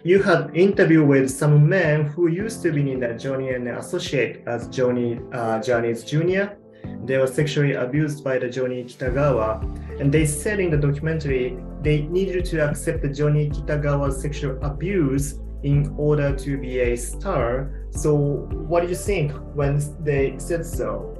you had interview with some men who used to be in the Johnny and associate as Johnny's Jr. They were sexually abused by the Johnny Kitagawa, and they said in the documentary they needed to accept the Johnny Kitagawa's sexual abuse in order to be a star. So what do you think when they said so?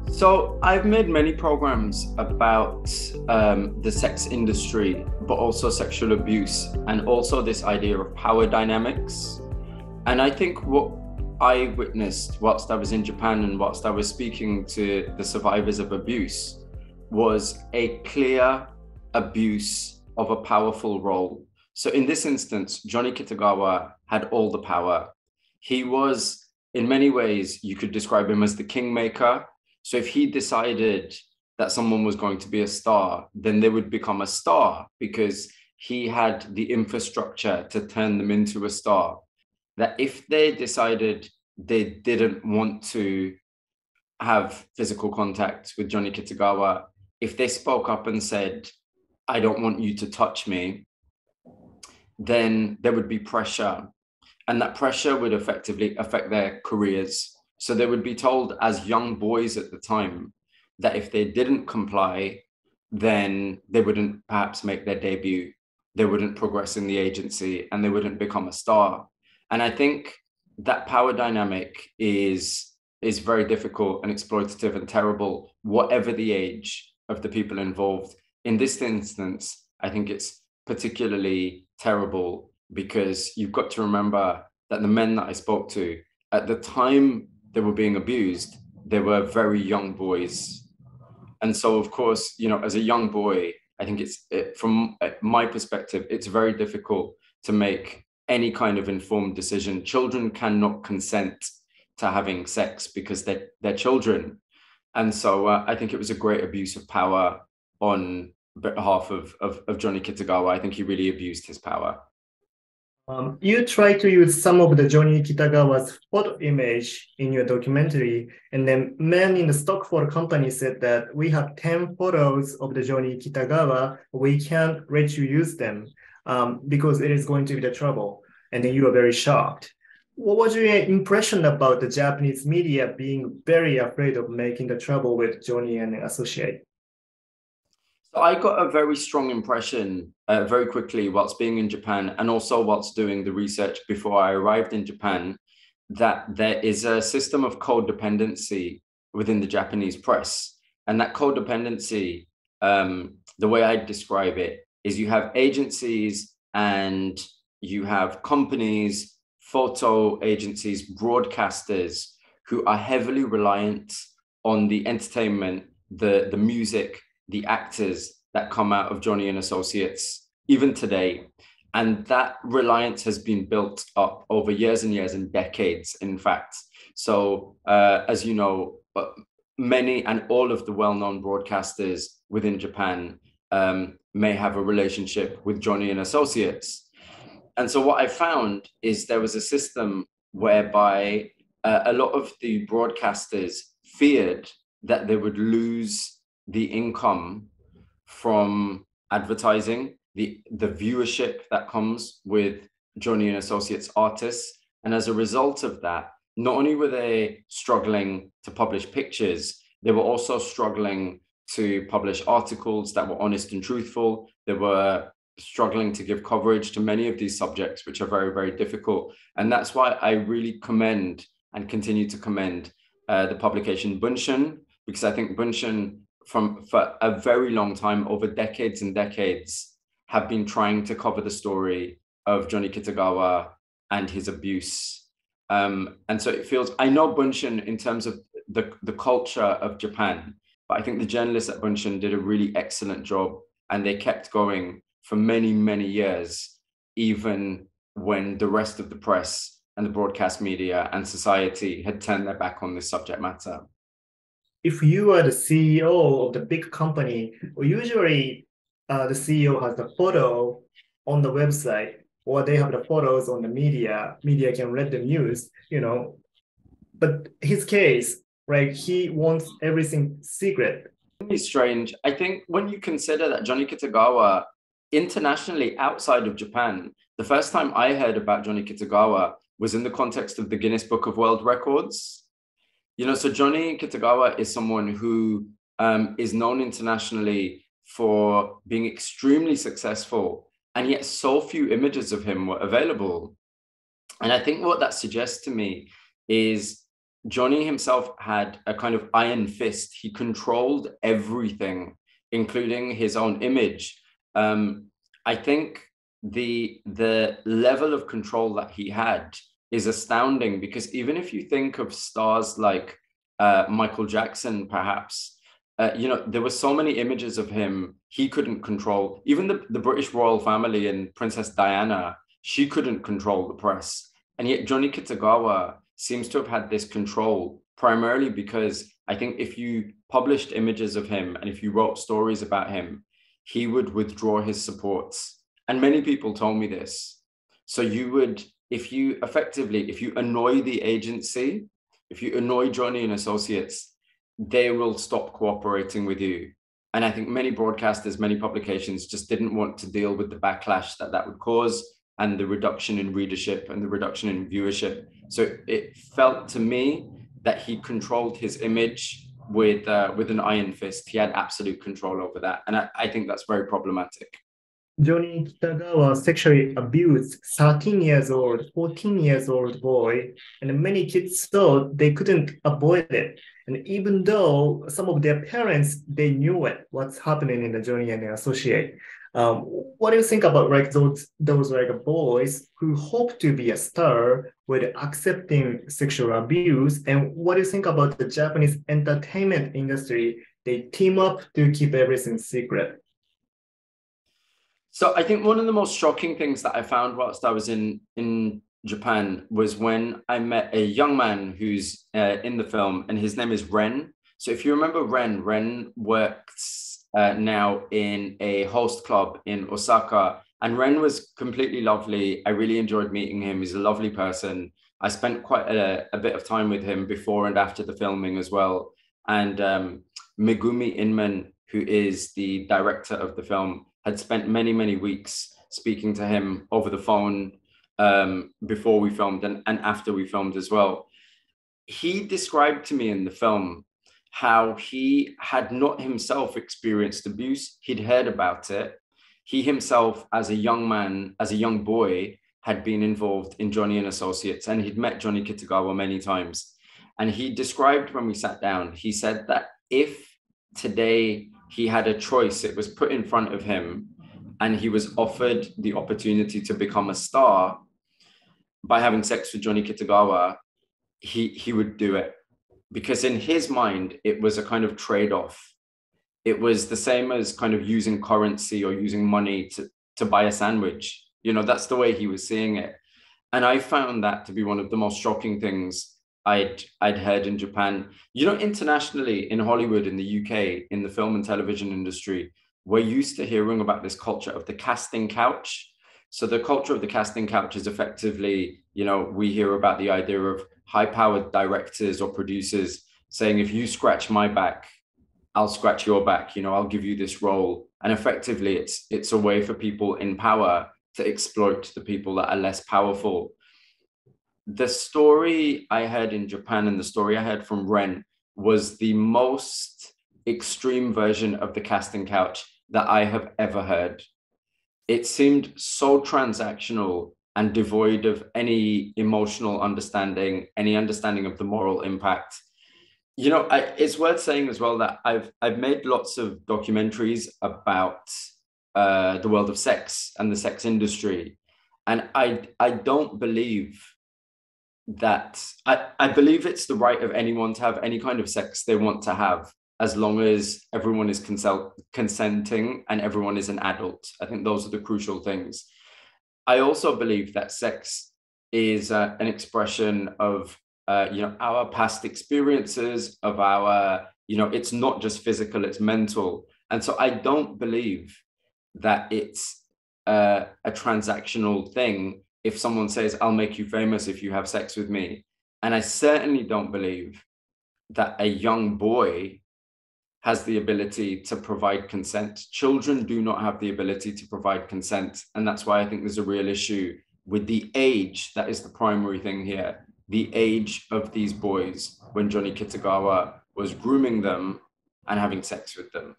So I've made many programs about the sex industry, but also sexual abuse, and also this idea of power dynamics. And I think what I witnessed whilst I was in Japan and whilst I was speaking to the survivors of abuse was a clear abuse of a powerful role. So in this instance, Johnny Kitagawa had all the power. He was, in many ways, you could describe him as the kingmaker. So if he decided that someone was going to be a star, then they would become a star because he had the infrastructure to turn them into a star. That if they decided they didn't want to have physical contact with Johnny Kitagawa, if they spoke up and said, I don't want you to touch me, then there would be pressure. And that pressure would effectively affect their careers. So they would be told as young boys at the time that if they didn't comply, then they wouldn't perhaps make their debut, they wouldn't progress in the agency, and they wouldn't become a star. And I think that power dynamic is very difficult and exploitative and terrible, whatever the age of the people involved. In this instance, I think it's particularly terrible because you've got to remember that the men that I spoke to, at the time they were being abused, they were very young boys. And so, of course, you know, as a young boy, I think from my perspective, it's very difficult to make any kind of informed decision. Children cannot consent to having sex because they're children. And so I think it was a great abuse of power on behalf of Johnny Kitagawa. I think he really abused his power. You try to use some of the Johnny Kitagawa's photo image in your documentary, and then men in the stock photo company said that we have 10 photos of the Johnny Kitagawa, we can't let you use them because it is going to be the trouble. And then you are very shocked. What was your impression about the Japanese media being very afraid of making the trouble with Johnny and Associate? So I got a very strong impression very quickly whilst being in Japan, and also whilst doing the research before I arrived in Japan, that there is a system of codependency within the Japanese press. And that codependency, the way I describe it, is you have agencies and you have companies, photo agencies, broadcasters who are heavily reliant on the entertainment, the music, the actors that come out of Johnny and Associates, even today. And that reliance has been built up over years and years and decades, in fact. So as you know, many and all of the well-known broadcasters within Japan may have a relationship with Johnny and Associates. And so what I found is there was a system whereby a lot of the broadcasters feared that they would lose the income from advertising, the viewership that comes with Johnny and Associates artists. And as a result of that, not only were they struggling to publish pictures, they were also struggling to publish articles that were honest and truthful. They were struggling to give coverage to many of these subjects, which are very, very difficult. And that's why I really commend and continue to commend the publication Bunshin, because I think Bunshin, for a very long time, over decades and decades, have been trying to cover the story of Johnny Kitagawa and his abuse. And so it feels, I know Bunshin in terms of the culture of Japan, but I think the journalists at Bunshin did a really excellent job, and they kept going for many, many years, even when the rest of the press and the broadcast media and society had turned their back on this subject matter. If you are the CEO of the big company, usually the CEO has the photo on the website, or they have the photos on the media. Media can let them use, you know. But his case, right, he wants everything secret. It's strange. I think when you consider that Johnny Kitagawa, internationally outside of Japan, The first time I heard about Johnny Kitagawa was in the context of the Guinness Book of World Records. So Johnny Kitagawa is someone who is known internationally for being extremely successful, and yet so few images of him were available. And I think what that suggests to me is Johnny himself had a kind of iron fist. He controlled everything, including his own image. I think the level of control that he had is astounding, because even if you think of stars like Michael Jackson, perhaps, there were so many images of him he couldn't control. Even the British royal family and Princess Diana, she couldn't control the press. And yet Johnny Kitagawa seems to have had this control, primarily because I think if you published images of him and if you wrote stories about him, he would withdraw his supports. And many people told me this. So you would, if you annoy the agency, if you annoy Johnny and Associates, they will stop cooperating with you. And I think many broadcasters, many publications just didn't want to deal with the backlash that would cause, and the reduction in readership and the reduction in viewership. So it felt to me that he controlled his image with an iron fist. He had absolute control over that. And I think that's very problematic. Johnny Kitagawa sexually abused 13 years old, 14 years old boy, and many kids thought they couldn't avoid it. And even though some of their parents, they knew it, what's happening in the Johnny and the Associate. What do you think about like those like boys who hope to be a star with accepting sexual abuse? And what do you think about the Japanese entertainment industry? They team up to keep everything secret. So I think one of the most shocking things that I found whilst I was in Japan was when I met a young man who's in the film, and his name is Ren. So if you remember Ren works now in a host club in Osaka, and Ren was completely lovely. I really enjoyed meeting him. He's a lovely person. I spent quite a bit of time with him before and after the filming as well. And Megumi Inman, who is the director of the film, had spent many, many weeks speaking to him over the phone before we filmed and after we filmed as well. He described to me in the film how he had not himself experienced abuse. He'd heard about it. He himself, as a young man, as a young boy, had been involved in Johnny and Associates, and he'd met Johnny Kitagawa many times. And he described when we sat down, he said that if today he had a choice, it was put in front of him, and he was offered the opportunity to become a star by having sex with Johnny Kitagawa, he would do it. Because in his mind, it was a kind of trade-off. It was the same as kind of using currency or using money to buy a sandwich. That's the way he was seeing it. And I found that to be one of the most shocking things I'd heard in Japan. Internationally, in Hollywood, in the UK, in the film and television industry, we're used to hearing about this culture of the casting couch. So the culture of the casting couch is effectively, we hear about the idea of high-powered directors or producers saying, if you scratch my back, I'll scratch your back, I'll give you this role. And effectively, it's a way for people in power to exploit the people that are less powerful. The story I heard in Japan and the story I heard from Ren was the most extreme version of the casting couch that I have ever heard. It seemed so transactional and devoid of any emotional understanding, any understanding of the moral impact. It's worth saying as well that I've made lots of documentaries about the world of sex and the sex industry. And I don't believe that, I believe it's the right of anyone to have any kind of sex they want to have, as long as everyone is consenting and everyone is an adult. I think those are the crucial things. I also believe that sex is an expression of, our past experiences, of our, it's not just physical, it's mental. And so I don't believe that it's a transactional thing if someone says, I'll make you famous if you have sex with me. And I certainly don't believe that a young boy has the ability to provide consent. Children do not have the ability to provide consent. And that's why I think there's a real issue with the age. That is the primary thing here. The age of these boys when Johnny Kitagawa was grooming them and having sex with them.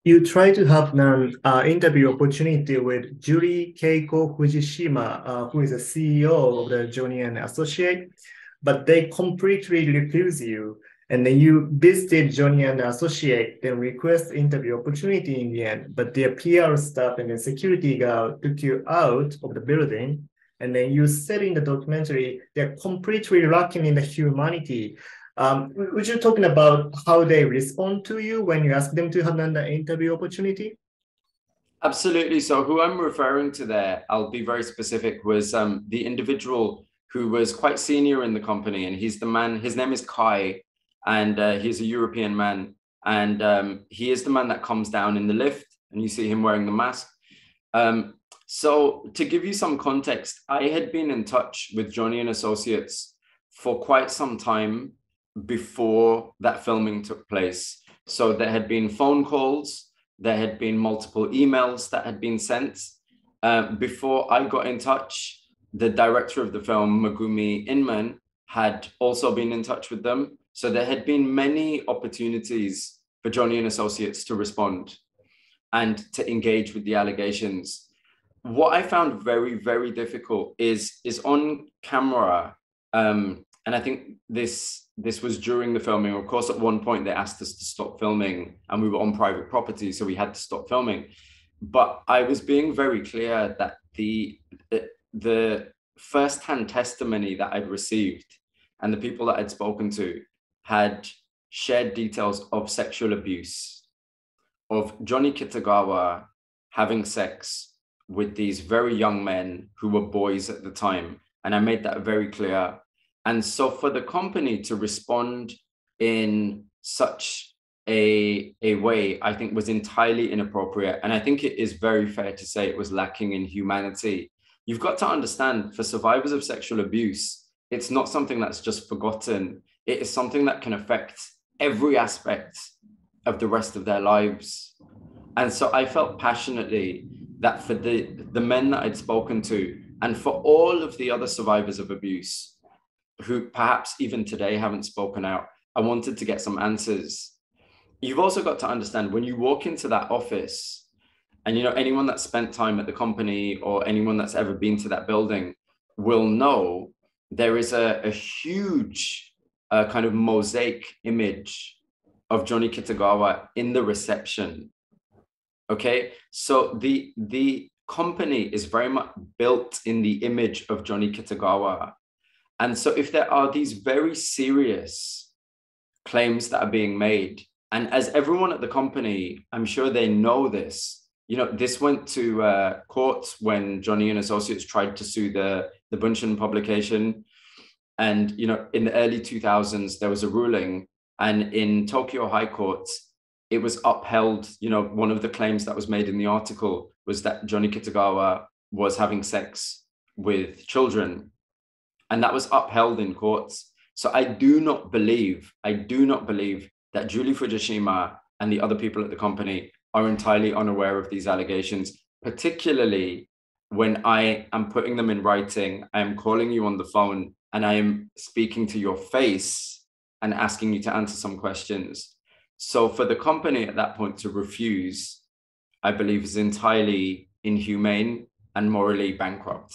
You try to have an interview opportunity with Julie Keiko Fujishima, who is the CEO of the Johnny and Associate, but they completely refuse you. And then you visited Johnny and Associate, then request interview opportunity in the end, but their PR staff and the security guard took you out of the building. And then you said in the documentary, they're completely lacking in the humanity. Would you talking about how they respond to you when you ask them to have an interview opportunity? Absolutely. So who I'm referring to there, I'll be very specific, was the individual who was quite senior in the company. And he's the man, his name is Kai, and he's a European man. And he is the man that comes down in the lift and you see him wearing the mask. So to give you some context, I had been in touch with Johnny and Associates for quite some time before that filming took place. So there had been phone calls, there had been multiple emails that had been sent. Before I got in touch, the director of the film, Megumi Inman, had also been in touch with them. So there had been many opportunities for Johnny and Associates to respond and to engage with the allegations. What I found very, very difficult is on camera, and I think this was during the filming. Of course, at one point they asked us to stop filming and we were on private property, so we had to stop filming. But I was being very clear that the first-hand testimony that I'd received and the people that I'd spoken to had shared details of sexual abuse, of Johnny Kitagawa having sex with these very young men who were boys at the time. And I made that very clear. And so for the company to respond in such a way, I think was entirely inappropriate. And I think it is very fair to say it was lacking in humanity. You've got to understand, for survivors of sexual abuse, it's not something that's just forgotten. It is something that can affect every aspect of the rest of their lives. And so I felt passionately that for the men that I'd spoken to, and for all of the other survivors of abuse, who perhaps even today haven't spoken out, I wanted to get some answers. You've also got to understand, when you walk into that office, and you know, anyone that's spent time at the company or anyone that's ever been to that building will know there is a huge kind of mosaic image of Johnny Kitagawa in the reception. Okay, so the company is very much built in the image of Johnny Kitagawa. And so if there are these very serious claims that are being made, and as everyone at the company, I'm sure they know this, you know, this went to court when Johnny and Associates tried to sue the Bunshin publication. And, you know, in the early 2000s, there was a ruling, and in Tokyo High Court, it was upheld. You know, one of the claims that was made in the article was that Johnny Kitagawa was having sex with children, and that was upheld in courts. So I do not believe that Julie Fujishima and the other people at the company are entirely unaware of these allegations, particularly when I am putting them in writing. I am calling you on the phone and I am speaking to your face and asking you to answer some questions. So for the company at that point to refuse, I believe is entirely inhumane and morally bankrupt.